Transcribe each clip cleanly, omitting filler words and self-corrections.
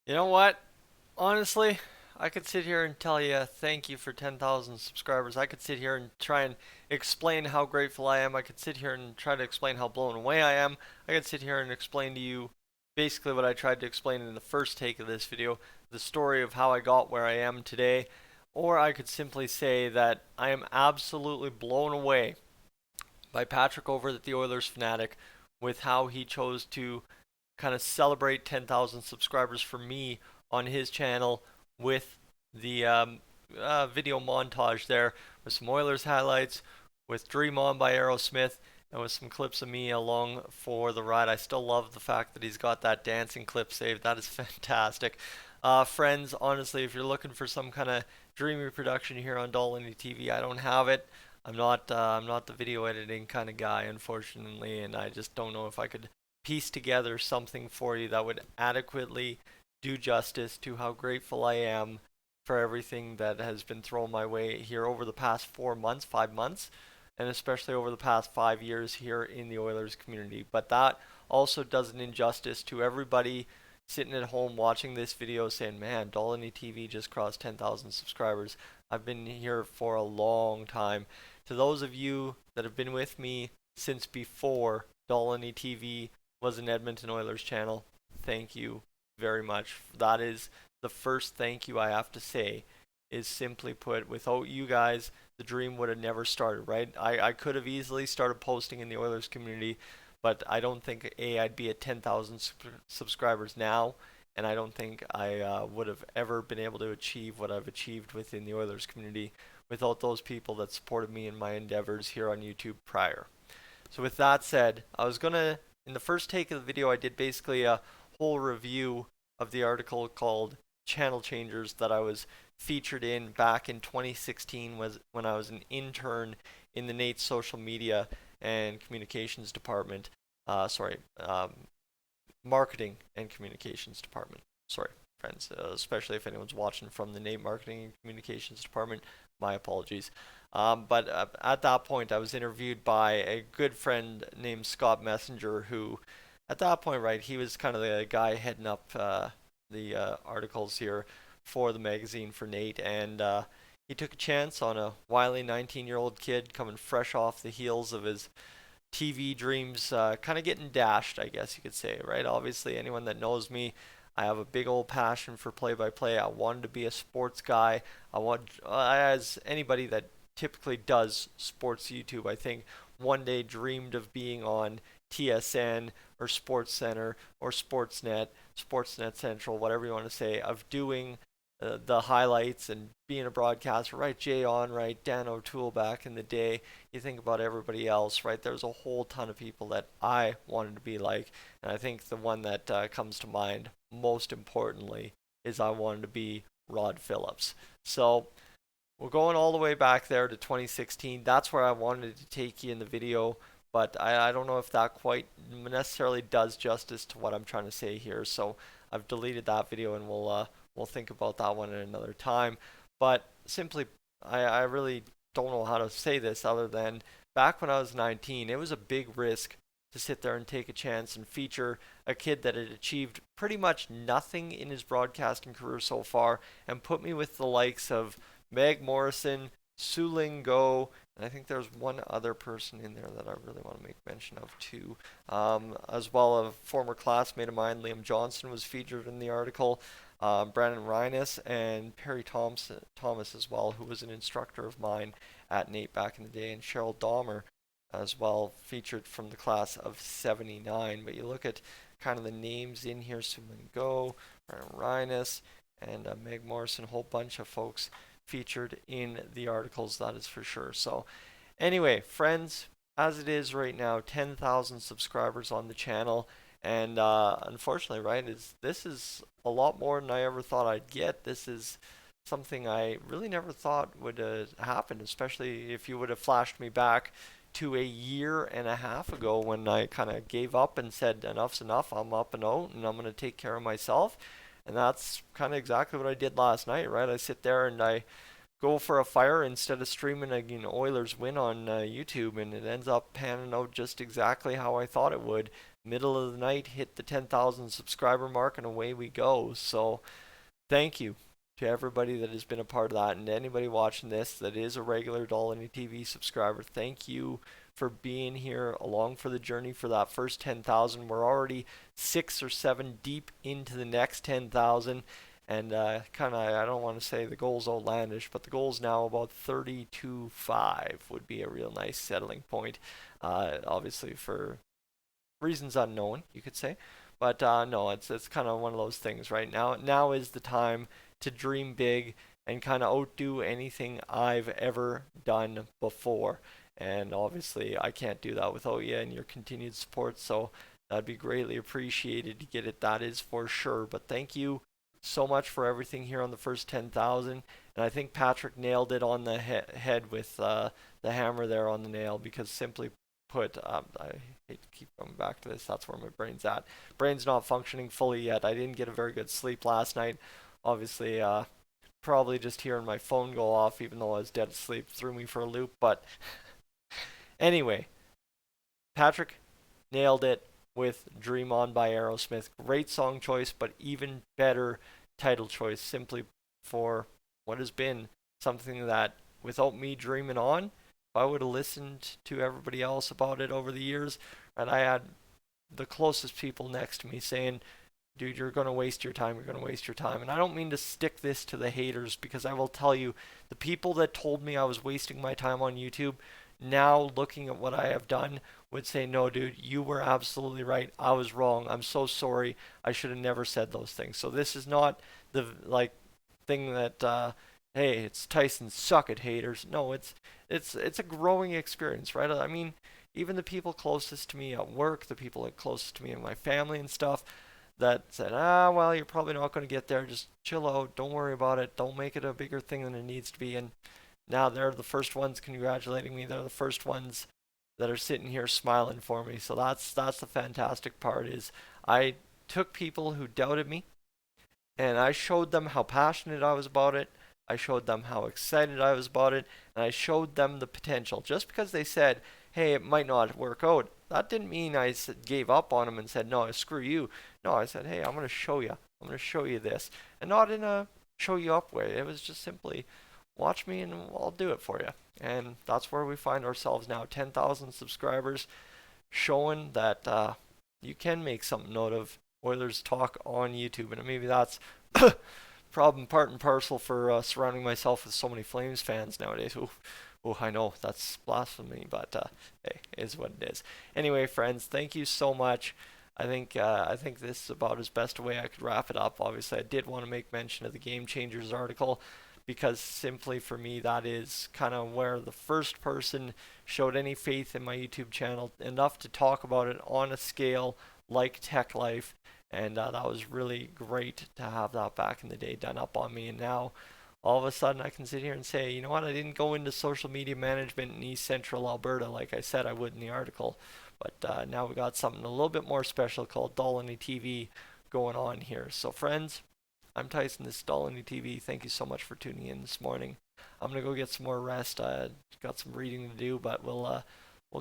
You know what? Honestly, I could sit here and tell you thank you for 10,000 subscribers. I could sit here and try and explain how grateful I am. I could sit here and try to explain how blown away I am. I could sit here and explain to you basically what I tried to explain in the first take of this video, the story of how I got where I am today. Or I could simply say that I am absolutely blown away by Patrick over at the Oilers Fanatic with how he chose to kind of celebrate 10,000 subscribers for me on his channel with the video montage there with some Oilers highlights, with Dream On by Aerosmith, and with some clips of me along for the ride. I still love the fact that he's got that dancing clip saved. That is fantastic. Friends, honestly, if you're looking for some kind of dreamy production here on Dolynny TV, I don't have it. I'm not the video editing kind of guy, unfortunately, and I just don't know if I could piece together something for you that would adequately do justice to how grateful I am for everything that has been thrown my way here over the past 4 months, 5 months, and especially over the past 5 years here in the Oilers community. But that also does an injustice to everybody sitting at home watching this video saying, man, Dolynny TV just crossed 10,000 subscribers. I've been here for a long time. To those of you that have been with me since before Dolynny TV was an Edmonton Oilers channel, thank you very much. That is the first thank you I have to say. Is simply put, without you guys, the dream would have never started, right? I could have easily started posting in the Oilers community, but I don't think I'd be at 10,000 subscribers now, and I don't think I would have ever been able to achieve what I've achieved within the Oilers community without those people that supported me in my endeavors here on YouTube prior. So with that said, in the first take of the video, I did basically a whole review of the article called Channel Changers that I was featured in back in 2016 was when I was an intern in the Nate's social media and communications department. Sorry, marketing and communications department. Sorry, friends, especially if anyone's watching from the Nate marketing and communications department. My apologies. But at that point, I was interviewed by a good friend named Scott Messenger, who, at that point, right, he was kind of the guy heading up the articles here for the magazine for Nate, and he took a chance on a wily 19-year-old kid coming fresh off the heels of his TV dreams, kind of getting dashed, I guess you could say, right? Obviously, anyone that knows me, I have a big old passion for play-by-play. I wanted to be a sports guy. As anybody that typically does sports YouTube, I think one day dreamed of being on TSN or Sports Center or Sportsnet Central, whatever you want to say, of doing the highlights and being a broadcaster, right? Jay Onright, Dan O'Toole back in the day. You think about everybody else, right? There's a whole ton of people that I wanted to be like, and I think the one that comes to mind most importantly is I wanted to be Rod Phillips. So we're going all the way back there to 2016. That's where I wanted to take you in the video, but I don't know if that quite necessarily does justice to what I'm trying to say here. So I've deleted that video, and we'll think about that one at another time. But simply, I really don't know how to say this other than back when I was 19, it was a big risk to sit there and take a chance and feature a kid that had achieved pretty much nothing in his broadcasting career so far and put me with the likes of Meg Morrison, Su Ling Go, and I think there's one other person in there that I really want to make mention of too. As well, a former classmate of mine, Liam Johnson, was featured in the article. Brandon Rhinus and Perry Thomas as well, who was an instructor of mine at Nate back in the day, and Cheryl Dahmer as well, featured from the class of 79. But you look at kind of the names in here, Su Ling Go, Brandon Rhinus, and Meg Morrison, a whole bunch of folks featured in the articles, that is for sure. So, anyway, friends, as it is right now, 10,000 subscribers on the channel, and unfortunately, right, this is a lot more than I ever thought I'd get. This is something I really never thought would happen, especially if you would have flashed me back to a year and a half ago when I kind of gave up and said, enough's enough, I'm up and out, and I'm going to take care of myself. And that's kind of exactly what I did last night, right? I sit there and I go for a fire instead of streaming a Oilers win on YouTube, and it ends up panning out just exactly how I thought it would. middle of the night, hit the 10,000 subscriber mark, and away we go. So thank you to everybody that has been a part of that, and to anybody watching this that is a regular Dolynny TV subscriber. Thank you for being here along for the journey for that first 10,000. We're already 6 or 7 deep into the next 10,000, and kind of, I don't want to say the goal's outlandish, but the goal's now about 32.5 would be a real nice settling point. Obviously for reasons unknown, you could say. But no, it's kind of one of those things right now. Now is the time to dream big and kind of outdo anything I've ever done before. And obviously, I can't do that without you and your continued support. So that'd be greatly appreciated to get it. That is for sure. But thank you so much for everything here on the first 10,000. And I think Patrick nailed it on the head with the hammer there on the nail, because simply put, I hate to keep coming back to this. That's where my brain's at. Brain's not functioning fully yet. I didn't get a very good sleep last night. Obviously, probably just hearing my phone go off, even though I was dead asleep, threw me for a loop. But anyway, Patrick nailed it with Dream On by Aerosmith. Great song choice, but even better title choice, simply for what has been something that, without me dreaming on, if I would have listened to everybody else about it over the years, and I had the closest people next to me saying, dude, you're going to waste your time, you're going to waste your time. And I don't mean to stick this to the haters, because I will tell you, the people that told me I was wasting my time on YouTube, now looking at what I have done, would say, no, dude, you were absolutely right. I was wrong. I'm so sorry. I should have never said those things. So this is not the thing that hey, it's Tyson, suck it, haters. No, it's a growing experience, right? I mean, even the people closest to me at work, the people that closest to me in my family and stuff, that said, well, you're probably not going to get there. Just chill out. Don't worry about it. Don't make it a bigger thing than it needs to be. And now they're the first ones congratulating me. They're the first ones that are sitting here smiling for me. So that's the fantastic part, is I took people who doubted me, and I showed them how passionate I was about it. I showed them how excited I was about it, and I showed them the potential. Just because they said, hey, it might not work out, that didn't mean I gave up on them and said, no, screw you. No, I said, hey, I'm going to show you. I'm going to show you this. And not in a show you up way. It was just simply, watch me and I'll do it for you. And that's where we find ourselves now. 10,000 subscribers, showing that you can make something out of Oilers talk on YouTube. And maybe that's problem part and parcel for surrounding myself with so many Flames fans nowadays. Ooh, oh, I know that's blasphemy, but hey, it is what it is. Anyway, friends, thank you so much. I think this is about as best a way I could wrap it up. Obviously, I did want to make mention of the Game Changers article, because simply for me, that is kind of where the first person showed any faith in my YouTube channel enough to talk about it on a scale like Tech Life. And that was really great to have that back in the day done up on me. And now all of a sudden I can sit here and say, you know what, I didn't go into social media management in East Central Alberta like I said I would in the article. But now we got something a little bit more special called Dolynny TV going on here. So friends, I'm Tyson, this is Dolynny TV. Thank you so much for tuning in this morning. I'm going to go get some more rest. Got some reading to do, but we'll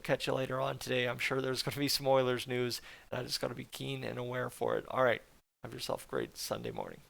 catch you later on today. I'm sure there's going to be some Oilers news, and I just got to be keen and aware for it. All right, have yourself a great Sunday morning.